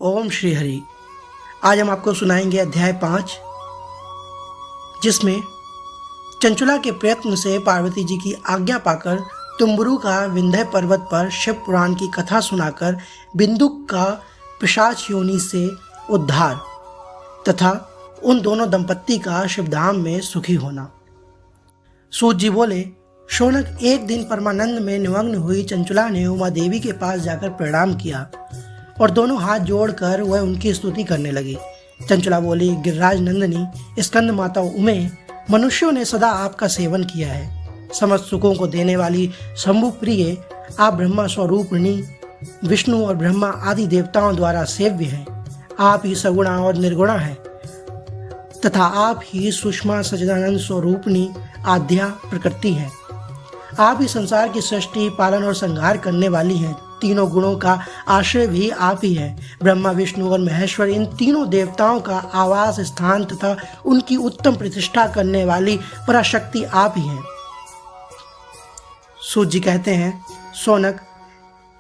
ओम श्री हरि। आज हम आपको सुनाएंगे अध्याय 5, जिसमें चंचुला के प्रयत्न से पार्वती जी की आज्ञा पाकर तुम्बुरु का विंध्य पर्वत पर शिव पुराण की कथा सुनाकर बिंदुक का पिशाच योनि से उद्धार तथा उन दोनों दंपत्ति का शिवधाम में सुखी होना। सूत जी बोले, शौनक, एक दिन परमानंद में निमग्न हुई चंचुला ने उमा देवी के पास जाकर प्रणाम किया और दोनों हाथ जोड़कर वह उनकी स्तुति करने लगी। चंचुला बोली, गिरिराज नंदिनी, स्कंद माता उमे, मनुष्यों ने सदा आपका सेवन किया है। समस्त सुखों को देने वाली शंभु प्रिय आप ब्रह्मा स्वरूपिणी विष्णु और ब्रह्मा आदि देवताओं द्वारा सेव्य हैं। आप ही सगुणा और निर्गुणा हैं तथा आप ही सुषमा सच्चिदानंद स्वरूपिणी आद्या प्रकृति हैं। आप ही संसार की सृष्टि, पालन और संहार करने वाली हैं। तीनों गुणों का आश्रय भी आप ही है। ब्रह्मा, विष्णु और महेश्वर इन तीनों देवताओं का आवास स्थान तथा उनकी उत्तम प्रतिष्ठा करने वाली पराशक्ति आप ही हैं। सूत जी कहते हैं, शौनक,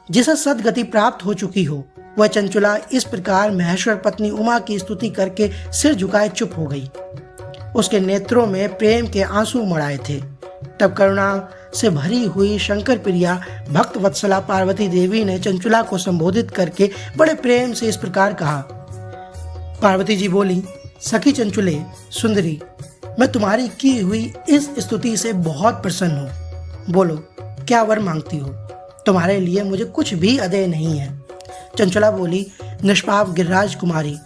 जिसे सदगति प्राप्त हो चुकी हो वह चंचुला इस प्रकार महेश्वर पत्नी उमा की स्तुति करके सिर झुकाए चुप हो गई। उसके नेत्रों में प्रेम के आंसू मड़ाए थे। तब करुणा से भरी हुई शंकर प्रिया भक्त वत्सला पार्वती देवी ने चंचुला को संबोधित करके बड़े प्रेम से इस प्रकार कहा। पार्वती जी बोली, सखी चंचुले सुंदरी, मैं तुम्हारी की हुई इस स्तुति से बहुत प्रसन्न हूँ। बोलो, क्या वर मांगती हो? तुम्हारे लिए मुझे कुछ भी अदेय नहीं है। चंचुला बोली, निष्पाप गिरिराज कुमारी,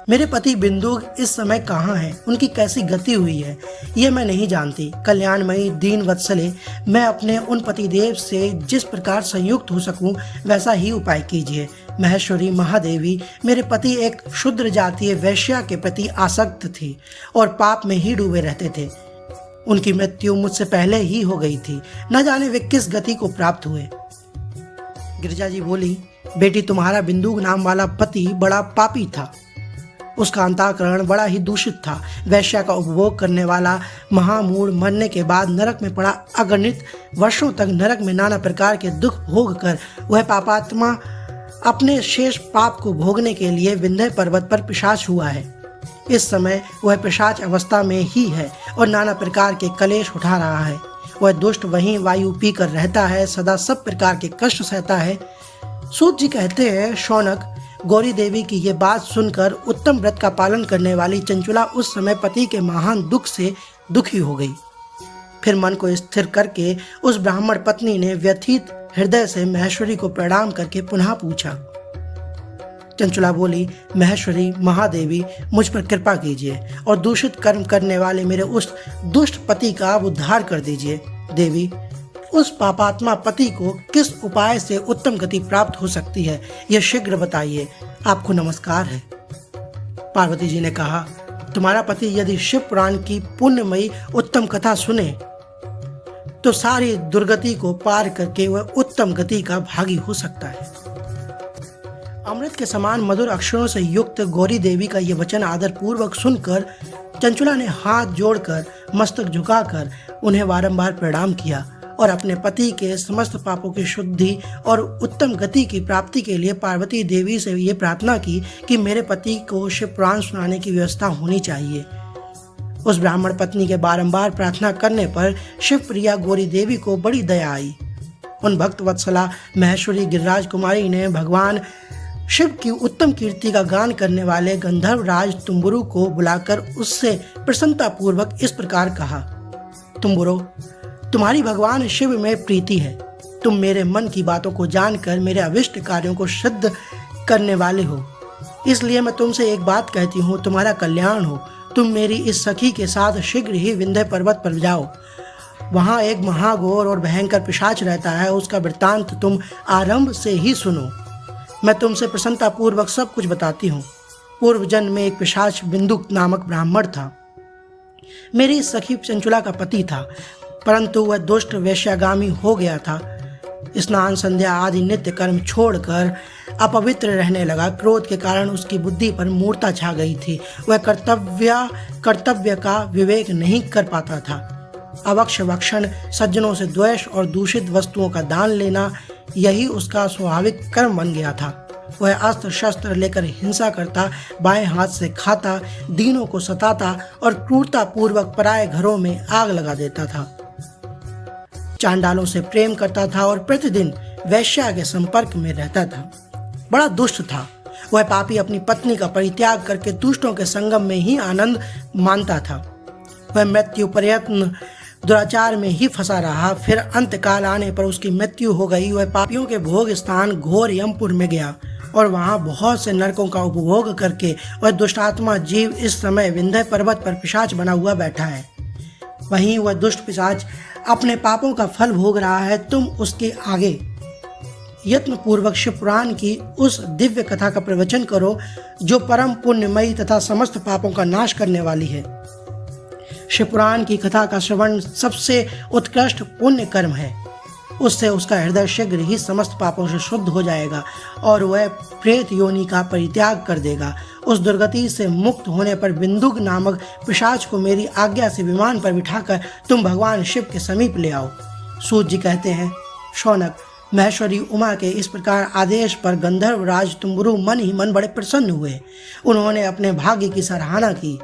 मेरे पति बिंदु इस समय कहाँ हैं? उनकी कैसी गति हुई है ये मैं नहीं जानती। कल्याणमयी दीन वत्सले, मैं अपने उन पतिदेव से जिस प्रकार संयुक्त हो सकूं वैसा ही उपाय कीजिए। महेश्वरी महादेवी, मेरे पति एक शूद्र जातीय वैश्या के प्रति आसक्त थी और पाप में ही डूबे रहते थे। उनकी मृत्यु मुझसे पहले ही हो गई थी। न जाने वे किस गति को प्राप्त हुए। गिरिजा जी बोली, बेटी, तुम्हारा बिंदु नाम वाला पति बड़ा पापी था। उसका अंतःकरण बड़ा ही दूषित था। वैश्या का उपभोग करने वाला महामूढ़ मरने के बाद नरक में पड़ा अगणित वर्षों तक नरक में नाना प्रकार के दुख भोग कर वह पापात्मा अपने शेष पाप को भोगने के लिए विंध्य पर्वत पर पिशाच हुआ है। इस समय वह पिशाच अवस्था में ही है और नाना प्रकार के कलेश उठा रहा है। वह दुष्ट वहीं वायु पी कर रहता है, सदा सब प्रकार के कष्ट सहता है। सूत जी कहते हैं, शौनक, गौरी देवी की ये बात सुनकर उत्तम व्रत का पालन करने वाली चंचुला उस समय पति के महान दुख से दुखी हो गई। फिर मन को स्थिर करके उस ब्राह्मण पत्नी ने व्यथित हृदय से महेश्वरी को प्रणाम करके पुनः पूछा। चंचुला बोली, महेश्वरी महादेवी, मुझ पर कृपा कीजिए और दूषित कर्म करने वाले मेरे उस दुष्ट पति का उद्धार कर दीजिए। देवी, उस पापात्मा पति को किस उपाय से उत्तम गति प्राप्त हो सकती है, यह शीघ्र बताइए। आपको नमस्कार है। पार्वती जी ने कहा, तुम्हारा पति यदि शिव पुराण की पुण्यमयी उत्तम कथा सुने तो सारी दुर्गति को पार करके वह उत्तम गति का भागी हो सकता है। अमृत के समान मधुर अक्षरों से युक्त गौरी देवी का यह वचन आदर पूर्वक सुनकर चंचुला ने हाथ जोड़कर मस्तक झुकाकर उन्हें बारंबार प्रणाम किया और अपने पति के समस्त पापों की शुद्धि और उत्तम गति की प्राप्ति के लिए पार्वती देवी से ये प्रार्थना की कि मेरे पति को शिव पुराण सुनाने की व्यवस्था होनी चाहिए। उस ब्राह्मण पत्नी के बारंबार प्रार्थना करने पर शिव प्रिया गौरी देवी को बड़ी दया आई। उन भक्त वत्सला महेश्वरी गिरिराज कुमारी ने भगवान शिव की उत्तम कीर्ति का गान करने वाले गंधर्व राज तुम्बुरु को बुलाकर उससे प्रसन्नता पूर्वक इस प्रकार कहा, तुम्बुरो, तुम्हारी भगवान शिव में प्रीति है। तुम मेरे मन की बातों को जानकर मेरे अभिष्ट कार्यों को सिद्ध करने वाले हो। इसलिए मैं तुमसे एक बात कहती हूँ, तुम्हारा कल्याण हो। तुम मेरी इस सखी के साथ शीघ्र ही विंध्य पर्वत पर जाओ। वहाँ एक महाघोर और भयंकर पिशाच रहता है। उसका वृत्तांत तुम आरंभ से ही सुनो। मैं तुमसे प्रसन्नता पूर्वक सब कुछ बताती हूँ। पूर्व जन्म में एक पिशाच बिंदुक नामक ब्राह्मण था। मेरी सखी चंचुला का पति था, परंतु वह दुष्ट वैश्यागामी हो गया था। स्नान, संध्या आदि नित्य कर्म छोड़कर अपवित्र रहने लगा। क्रोध के कारण उसकी बुद्धि पर मूर्ता छा गई थी। वह कर्तव्य का विवेक नहीं कर पाता था। अवक्ष वक्षण, सज्जनों से द्वेष और दूषित वस्तुओं का दान लेना, यही उसका स्वाभाविक कर्म बन गया था। वह अस्त्र शस्त्र लेकर हिंसा करता, बाएं हाथ से खाता, दीनों को सताता और क्रूरता पूर्वक पराये घरों में आग लगा देता था। चांडालों से प्रेम करता था और प्रतिदिन वैश्या के संपर्क में रहता था। बड़ा दुष्ट था। वह पापी अपनी पत्नी का परित्याग करके दुष्टों के संगम में ही आनंद मानता था। वह मृत्यु प्रयत्न दुराचार में ही फंसा रहा। फिर अंतकाल आने पर उसकी मृत्यु हो गई। वह पापियों के भोग स्थान घोर यमपुर में गया और वहां बहुत से नरकों का उपभोग करके वह दुष्टात्मा जीव इस समय विंध्य पर्वत पर पिशाच बना हुआ बैठा है। वहीं वह दुष्ट पिशाच अपने पापों का फल भोग रहा है। तुम उसके आगे यत्न पूर्वक शिव पुराण की उस दिव्य कथा का प्रवचन करो जो परम पुण्यमयी तथा समस्त पापों का नाश करने वाली है। शिव पुराण की कथा का श्रवण सबसे उत्कृष्ट पुण्य कर्म है। उससे उसका हृदय शीघ्र ही समस्त पापों से शुद्ध हो जाएगा और वह प्रेत योनि का परित्याग कर देगा। उस दुर्गति से मुक्त होने पर बिंदुक नामक पिशाच को मेरी आज्ञा से विमान पर बिठाकर तुम भगवान शिव के समीप ले आओ। सूत जी कहते हैं, शौनक, महेश्वरी उमा के इस प्रकार आदेश पर गंधर्व राज तुम्बुरु मन ही मन बड़े प्रसन्न हुए। उन्होंने अपने भाग्य की सराहना की।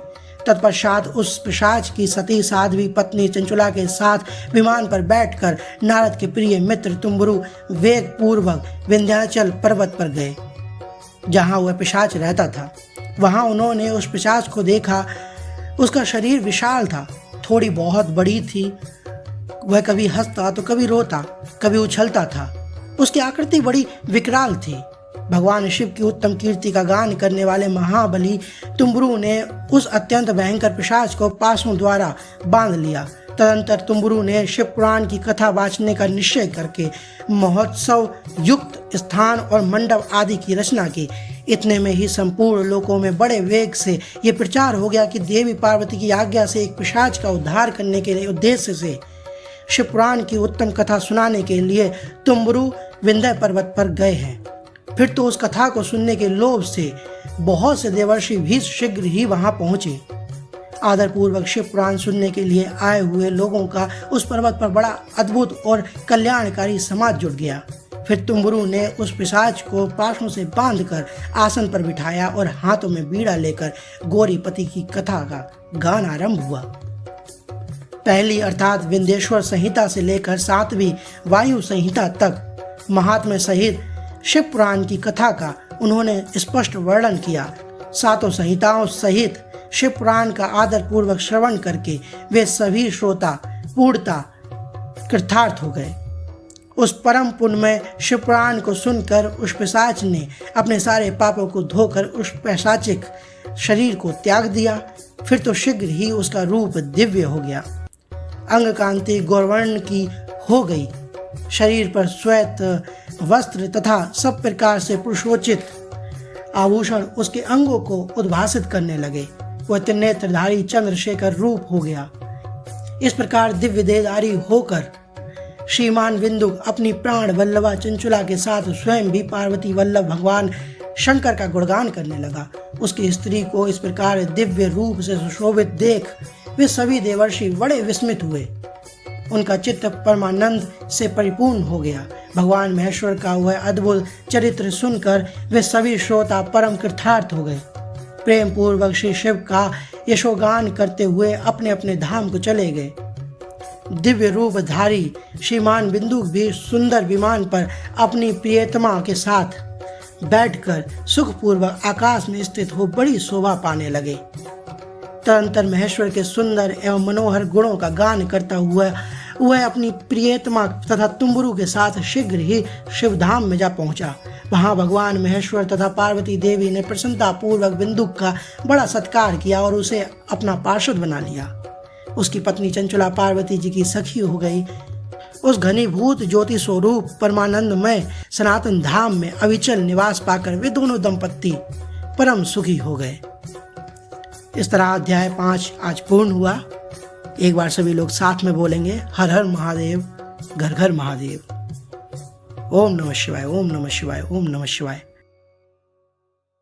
तत्पश्चात उस पिशाच की सती साध्वी पत्नी चंचुला के साथ विमान पर बैठकर नारद के प्रिय मित्र तुम्बुरु वेग पूर्वक विंध्याचल पर्वत पर गए, जहां वह पिशाच रहता था। वहां उन्होंने उस पिशाच को देखा। उसका शरीर विशाल था, थोड़ी बहुत बड़ी थी। वह कभी हंसता तो कभी रोता, कभी उछलता था। उसकी आकृति बड़ी विकराल थी। भगवान शिव की उत्तम कीर्ति का गान करने वाले महाबली तुम्बुरु ने उस अत्यंत भयंकर पिशाच को पासों द्वारा बांध लिया। तदंतर तुम्बुरु ने शिव पुराण की कथा वाचने का निश्चय करके महोत्सव युक्त स्थान और मंडप आदि की रचना की। इतने में ही संपूर्ण लोकों में बड़े वेग से ये प्रचार हो गया कि देवी पार्वती की आज्ञा से एक पिशाच का उद्धार करने के उद्देश्य से शिव पुराण की उत्तम कथा सुनाने के लिए तुम्बुरु विंध्य पर्वत पर गए हैं। फिर तो उस कथा को सुनने के लोभ से बहुत से देवर्षि भी शीघ्र ही वहां पहुंचे। आदर पूर्वक शिव पुराण सुनने के लिए आए हुए लोगों का उस पर्वत पर बड़ा अद्भुत और कल्याणकारी समाज जुट गया। फिर तुम्बुरु ने उस पिशाच को पाशों से बांधकर आसन पर बिठाया और हाथों में बीड़ा लेकर गौरीपति की कथा का गान आरंभ हुआ। पहली अर्थात विंध्येश्वर संहिता से लेकर 7वीं वायु संहिता तक महात्म्य सहित शिव पुराण की कथा का उन्होंने स्पष्ट वर्णन किया। 7 संहिताओं सहित शिव पुराण का आदर पूर्वक श्रवण करके वे सभी श्रोता पूर्णता कृतार्थ हो गए। उस परम पुण्यमय शिव पुराण को सुनकर उस पिशाच ने अपने सारे पापों को धोकर उस पैशाचिक शरीर को त्याग दिया। फिर तो शीघ्र ही उसका रूप दिव्य हो गया। अंग कांति गौरवर्ण की हो गई। शरीर पर श्वेत वस्त्र तथा सब प्रकार से पुरुषोचित आभूषण उसके अंगों को उद्भासित करने लगे। वह त्रिनेत्रधारी चंद्रशेखर रूप हो गया। इस प्रकार दिव्य देहधारी होकर श्रीमान बिंदुक अपनी प्राण वल्लभा चंचुला के साथ स्वयं भी पार्वती वल्लभ भगवान शंकर का गुणगान करने लगा। उसकी स्त्री को इस प्रकार दिव्य रूप से सुशोभित देख वे सभी देवर्षि बड़े विस्मित हुए। उनका चित्त परमानंद से परिपूर्ण हो गया। भगवान महेश्वर का वह अद्भुत चरित्र सुनकर वे सभी श्रोता परम कृतार्थ हो गए। प्रेम पूर्वक श्री शिव का यशोगान करते हुए अपने अपने धाम को चले गए। दिव्य रूपधारी श्रीमान बिंदुक भी सुंदर विमान पर अपनी प्रियतमा के साथ बैठकर सुखपूर्वक आकाश में स्थित हो बड़ी शोभा पाने लगे। तदंतर महेश्वर के सुंदर एवं मनोहर गुणों का गान करता हुआ वह अपनी प्रियतमा तथा तुम्बुरु के साथ शीघ्र ही शिवधाम में जा पहुंचा। वहां भगवान महेश्वर तथा पार्वती देवी ने प्रसन्नता पूर्वक बिंदुक का बड़ा सत्कार किया और उसे अपना पार्षद बना लिया। उसकी पत्नी चंचुला पार्वती जी की सखी हो गई। उस घनीभूत ज्योति स्वरूप परमानंदमय सनातन धाम में अविचल निवास पाकर वे दोनों दंपत्ति परम सुखी हो गए। इस तरह अध्याय 5 आज पूर्ण हुआ। एक बार सभी लोग साथ में बोलेंगे, हर हर महादेव, घर घर महादेव। ओम नमः शिवाय, ओम नमः शिवाय, ओम नमः शिवाय।